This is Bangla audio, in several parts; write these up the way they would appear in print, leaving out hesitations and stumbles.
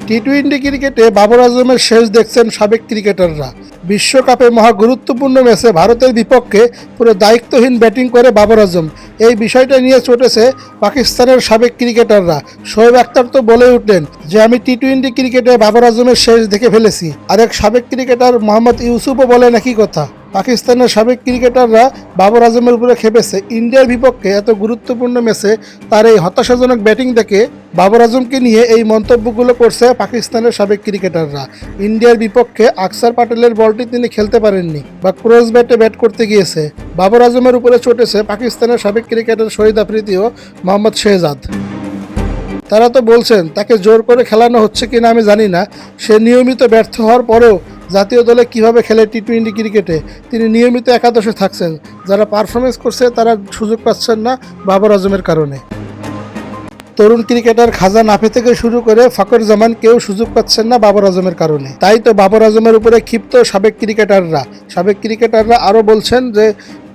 টি-20 ক্রিকেটে বাবর আজমের শেষ দেখছেন সাবেক ক্রিকেটাররা। বিশ্বকাপে মহা গুরুত্বপূর্ণ ম্যাচে ভারতের বিপক্ষে পুরো দায়িত্বহীন ব্যাটিং করে বাবর আজম। এই বিষয়টা নিয়ে চটেছে পাকিস্তানের সাবেক ক্রিকেটাররা। শোয়েব আখতার তো বলে উঠলেন যে আমি টি-20 ক্রিকেটে বাবর আজমের শেষ দেখে ফেলেছি। আরেক সাবেক ক্রিকেটার মোহাম্মদ ইউসুফও বলেন একই কথা। পাকিস্তানের সাবেক ক্রিকেটাররা বাবর আজমের উপরে খেপেছে। ইন্ডিয়ার বিপক্ষে এত গুরুত্বপূর্ণ ম্যাচে তার এই হতাশাজনক ব্যাটিং দেখে বাবর আজমকে নিয়ে এই মন্তব্যগুলো করছে পাকিস্তানের সাবেক ক্রিকেটাররা। ইন্ডিয়ার বিপক্ষে আকসার প্যাটেলের বলটি তিনি খেলতে পারেননি বা ক্রস ব্যাটে ব্যাট করতে গিয়েছে। বাবর আজমের উপরে চটেছে পাকিস্তানের সাবেক ক্রিকেটার শহীদ আফ্রিদি ও মোহাম্মদ শেহজাদ। তারা তো বলছেন তাকে জোর করে খেলানো হচ্ছে কিনা আমি জানি না। সে নিয়মিত ব্যর্থ হওয়ার পরেও জাতীয় দলে কিভাবে খেলে টি-20 ক্রিকেটে তিনি নিয়মিত একাদশে থাকছেন। যারা পারফরমেন্স করছে তারা সুযোগ পাচ্ছেন না বাবর আজমের কারণে। তরুণ ক্রিকেটার খাজা নাফি থেকে শুরু করে ফখর জামান কেউ সুযোগ পাচ্ছেন না বাবর আজমের কারণে। তাই তো বাবর আজমের উপরে ক্ষিপ্ত সাবেক ক্রিকেটাররা আরও বলছেন যে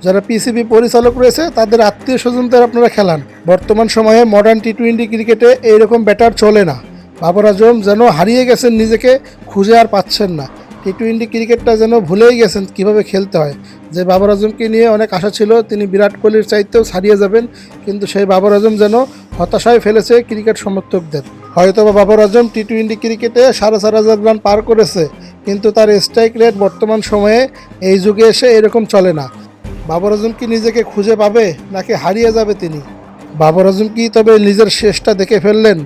যারা পিসিবি পরিচালক রয়েছে তাদের আত্মীয় স্বজনদের আপনারা খেলান। বর্তমান সময়ে মডার্ন টি-20 ক্রিকেটে এইরকম ব্যাটার চলে না। বাবর আজম যেন হারিয়ে গেছেন, নিজেকে খুঁজে আর পাচ্ছেন না। টি-20 ক্রিকেটটা যেন ভুলেই গেছেন কিভাবে খেলতে হয়। যে বাবর আজমকে নিয়ে অনেক আশা ছিল তিনি বিরাট কোহলির চাইতেও ছাড়িয়ে যাবেন, কিন্তু সেই বাবর আজম যেন হতাশায় ফেলেছে ক্রিকেট সমর্থকদের। হয়তোবা বাবর আজম টি-20 ক্রিকেটে 4,500 রান পার করেছে, কিন্তু তার স্ট্রাইক রেট বর্তমান সময়ে এই যুগে এসে এরকম চলে না। বাবর আজম কি নিজেকে খুঁজে পাবে নাকি হারিয়ে যাবে তিনি? বাবর আজম কি তবে নিজের শেষটা দেখে ফেললেন?